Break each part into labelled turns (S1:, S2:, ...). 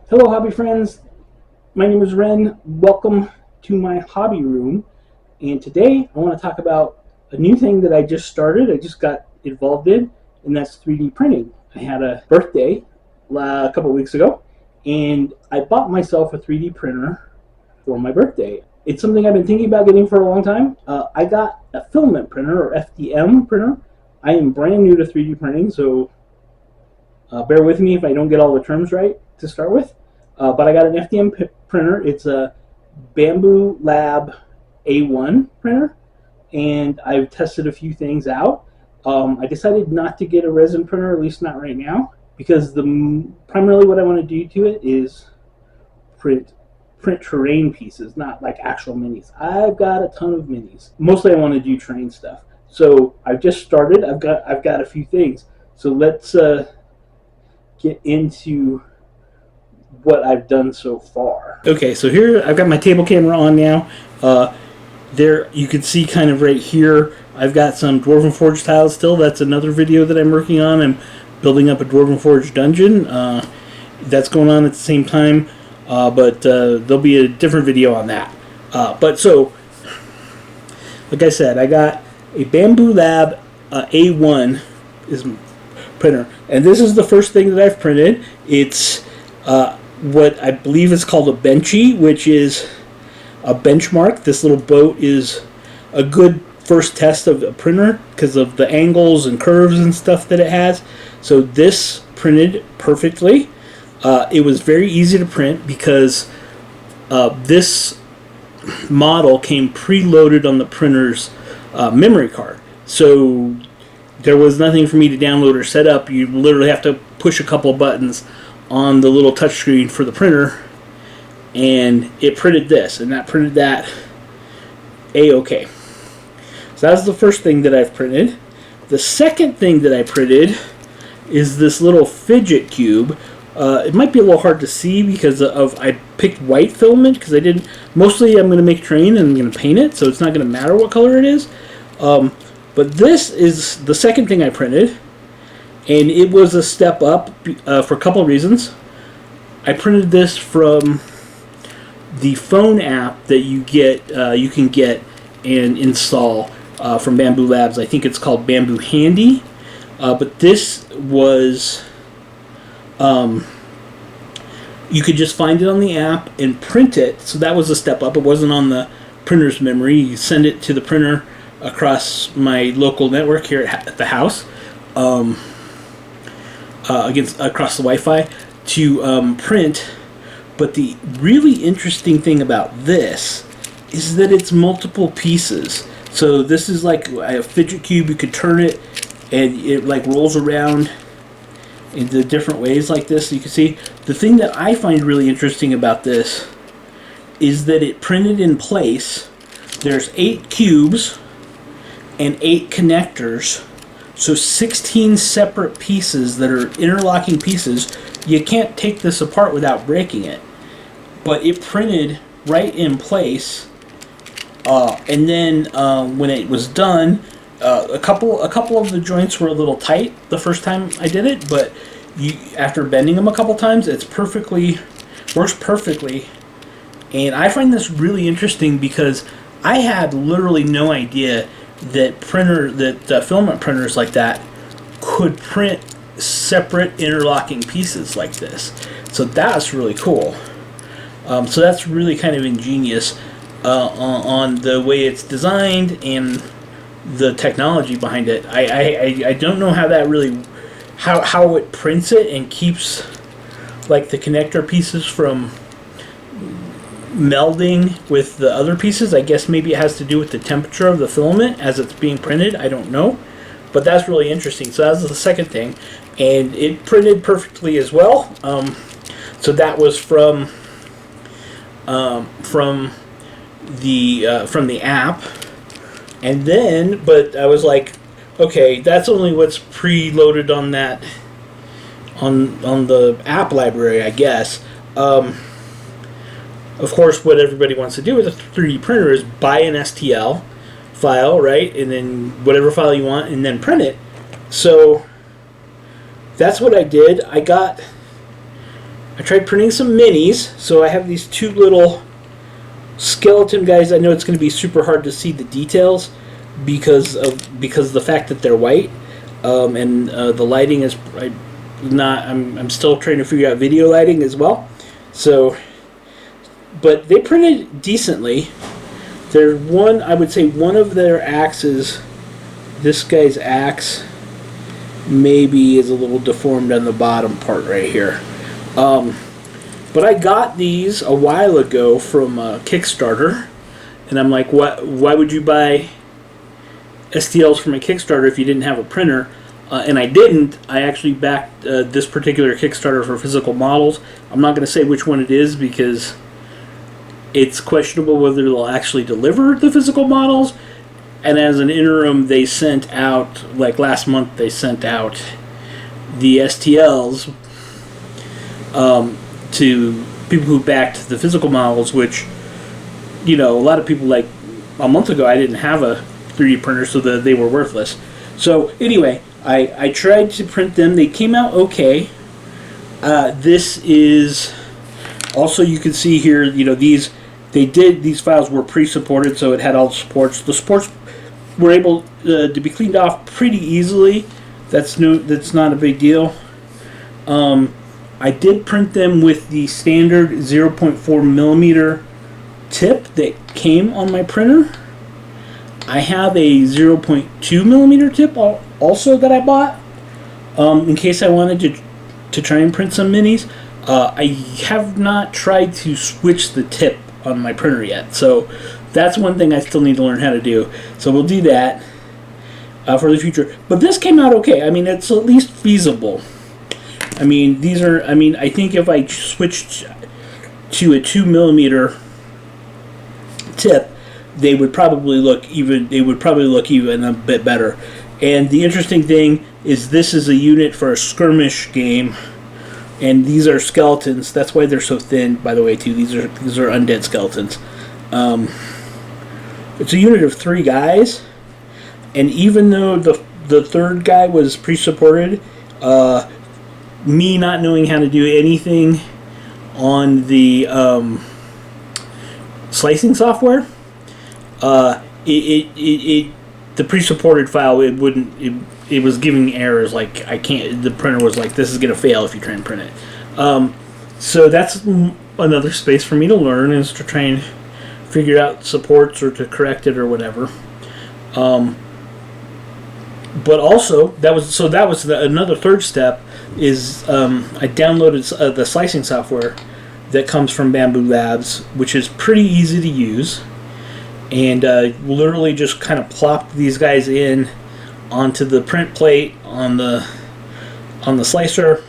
S1: Hello, hobby friends. My name is Ren. Welcome to my hobby room. And today I want to talk about a new thing that I just started. I just got involved in, and that's 3D printing. I had a birthday a couple of weeks ago, and I bought myself a 3D printer for my birthday. It's something I've been thinking about getting for a long time. I got a filament printer, or FDM printer. I am brand new to 3D printing, so bear with me if I don't get all the terms right to start with. But I got an FDM printer. It's a Bambu Lab A1 printer, and I've tested a few things out. I decided not to get a resin printer, at least not right now, because primarily what I want to do to it is print terrain pieces, not like actual minis. I've got a ton of minis. Mostly I want to do terrain stuff. So I've just started. I've got a few things. So let's get into what I've done so far. Okay, so here I've got my table camera on now. There you can see kind of right here, I've got some Dwarven Forge tiles still. That's another video that I'm working on. I'm building up a Dwarven Forge dungeon. That's going on at the same time, but there'll be a different video on that. But so, like I said, I got a Bambu Lab A1 printer, and this is the first thing that I've printed. It's what I believe is called a benchy, which is a benchmark. This little boat is a good first test of a printer because of the angles and curves and stuff that it has. So this printed perfectly. It was very easy to print because this model came preloaded on the printer's memory card. So there was nothing for me to download or set up. You literally have to push a couple of buttons on the little touchscreen for the printer, and it printed this, and that printed that A-OK. So that's the first thing that I've printed. The second thing that I printed is this little fidget cube. It might be a little hard to see because I picked white filament because I didn't. Mostly I'm going to make terrain and I'm going to paint it, so it's not going to matter what color it is. But this is the second thing I printed, and it was a step up for a couple of reasons. I printed this from the phone app that you can get and install from Bambu Labs. I think it's called Bambu Handy. But this was, you could just find it on the app and print it. So that was a step up. It wasn't on the printer's memory. You send it to the printer across my local network here at the house, across the Wi-Fi to print. But the really interesting thing about this is that it's multiple pieces. So this is like a fidget cube. You could turn it and it like rolls around in the different ways like this. So you can see the thing that I find really interesting about this is that it printed in place. There's 8 cubes and 8 connectors, so 16 separate pieces that are interlocking pieces. You can't take this apart without breaking it, but it printed right in place. And then when it was done, a couple of the joints were a little tight the first time I did it, but after bending them a couple times, works perfectly. And I find this really interesting because I had literally no idea that filament printers like that could print separate interlocking pieces like this. So that's really cool. So that's really kind of ingenious on the way it's designed and the technology behind it. I don't know how that really how it prints it and keeps like the connector pieces from melding with the other pieces. I guess maybe it has to do with the temperature of the filament as it's being printed. I don't know, but that's really interesting. So that's the second thing, and it printed perfectly as well. So that was from the app, and then but I was like, okay, that's only what's preloaded on that on the app library, I guess. Of course, what everybody wants to do with a 3D printer is buy an STL file, right? And then whatever file you want, and then print it. So that's what I did. I got I tried printing some minis. So I have these two little skeleton guys. I know it's going to be super hard to see the details because of the fact that they're white, and the lighting is not. I'm still trying to figure out video lighting as well. So, but they printed decently. There's one, I would say, one of their axes. This guy's axe maybe is a little deformed on the bottom part right here. But I got these a while ago from Kickstarter, and I'm like, why would you buy STLs from a Kickstarter if you didn't have a printer? And I didn't. I actually backed this particular Kickstarter for physical models. I'm not going to say which one it is because it's questionable whether they'll actually deliver the physical models. And as an interim, they sent out, like last month, they sent out the STLs to people who backed the physical models, which, you know, a lot of people, like a month ago, I didn't have a 3D printer, so that they were worthless. So anyway, I tried to print them. They came out okay. This is also, you can see here, you know, these files were pre-supported, so it had all the supports. The supports were able to be cleaned off pretty easily. That's not a big deal. I did print them with the standard 0.4 millimeter tip that came on my printer. I have a 0.2 millimeter tip also that I bought in case I wanted to try and print some minis. I have not tried to switch the tip on my printer yet, so that's one thing I still need to learn how to do. So we'll do that for the future. But this came out okay. I mean, it's at least feasible. I mean, these are. I mean, I think if I switched to a 2 millimeter tip, they would probably look even. They would probably look even a bit better. And the interesting thing is, this is a unit for a skirmish game, and these are skeletons. That's why they're so thin, by the way. Too. These are undead skeletons. It's a unit of 3 guys, and even though the third guy was pre-supported, me not knowing how to do anything on the slicing software, the pre-supported file, it was giving errors like I can't. The printer was like, this is gonna fail if you try and print it. So that's another space for me to learn, is to try and figure out supports or to correct it or whatever. But also another third step is I downloaded the slicing software that comes from Bamboo Labs, which is pretty easy to use, and literally just kind of plop these guys in onto the print plate on the slicer.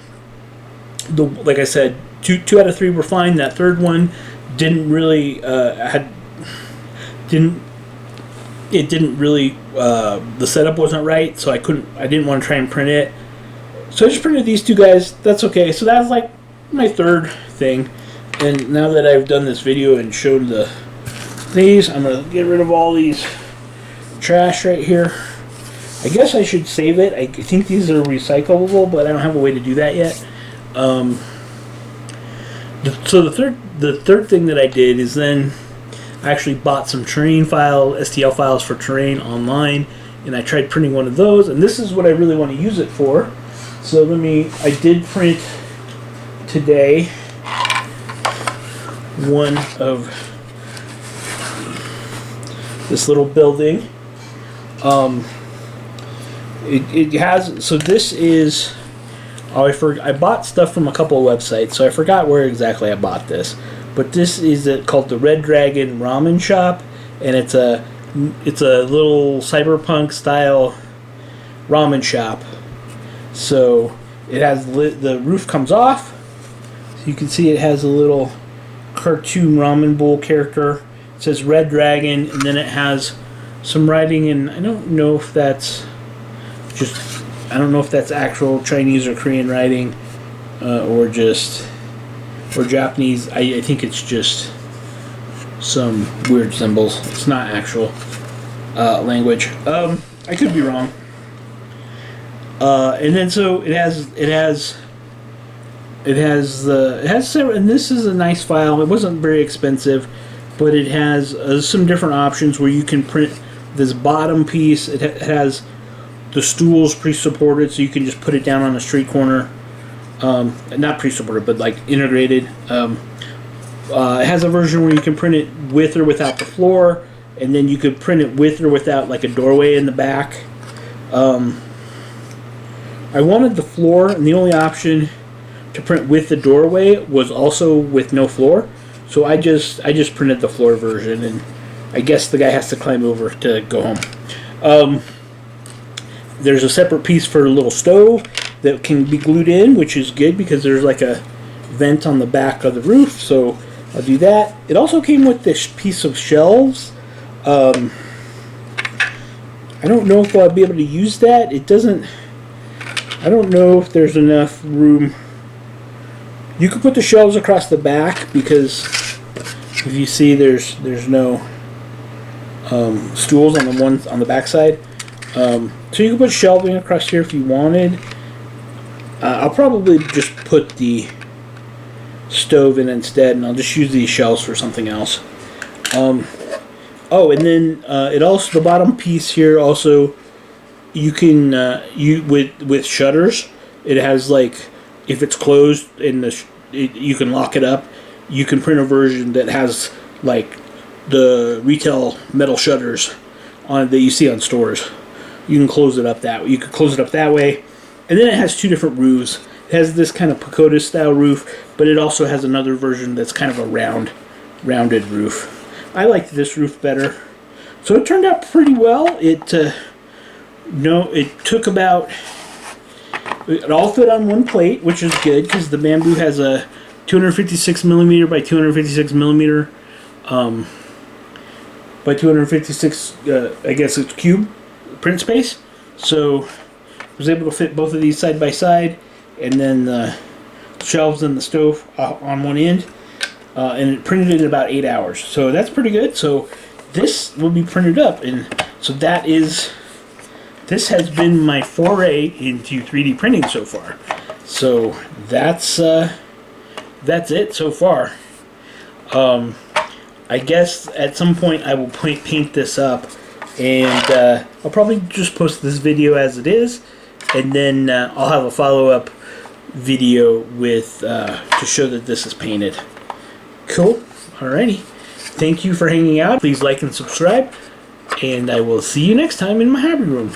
S1: Like I said, two out of 3 were fine. That third one didn't really didn't really the setup wasn't right, so I didn't want to try and print it. So I just printed these 2 guys. That's okay. So that's like my third thing. And now that I've done this video and shown these, I'm gonna get rid of all these trash right here. I guess I should save it. I think these are recyclable, but I don't have a way to do that yet. So the third thing that I did is then I actually bought some terrain STL files for terrain online, and I tried printing one of those, and this is what I really want to use it for. So I did print today one of this little building. It has, so this is, I bought stuff from a couple of websites, so I forgot where exactly I bought this. But this is called the Red Dragon Ramen Shop, and it's a little cyberpunk style ramen shop. So it has the roof comes off, so you can see it has a little cartoon ramen bowl character. It says Red Dragon, and then it has some writing, and I don't know if that's actual Chinese or Korean writing, or Japanese. I think it's just some weird symbols. It's not actual language. I could be wrong. And then so it has it has several, and this is a nice file. It wasn't very expensive, but it has some different options where you can print this bottom piece. It has the stools pre-supported, so you can just put it down on a street corner. Not pre-supported, but like integrated. It has a version where you can print it with or without the floor, and then you could print it with or without like a doorway in the back. I wanted the floor, and the only option to print with the doorway was also with no floor. So I just printed the floor version, and I guess the guy has to climb over to go home. There's a separate piece for a little stove that can be glued in, which is good because there's like a vent on the back of the roof, so I'll do that. It also came with this piece of shelves. I don't know if I'll be able to use that. It doesn't... I don't know if there's enough room. You could put the shelves across the back because if you see there's no stools on the back side. So you can put shelving across here if you wanted. I'll probably just put the stove in instead, and I'll just use these shelves for something else. Oh, and then it also, the bottom piece here also, you can with shutters. It has like, if it's closed and you can lock it up. You can print a version that has like the retail metal shutters on that you see on stores. You can close it up that way. You could close it up that way, and then it has two different roofs. It has this kind of pagoda style roof, but it also has another version that's kind of a rounded roof. I liked this roof better, so it turned out pretty well. It took about, it all fit on one plate, which is good because the Bambu has a 256 millimeter by 256 millimeter by 256 I guess it's cube print space, so I was able to fit both of these side by side, and then the shelves and the stove on one end, and it printed it in about 8 hours, so that's pretty good. So this will be printed up, and so this has been my foray into 3D printing so far. So that's it so far. I guess at some point I will paint this up, and I'll probably just post this video as it is, and then I'll have a follow-up video with to show that this is painted. Cool. Alrighty. Thank you for hanging out. Please like and subscribe, and I will see you next time in my hobby room.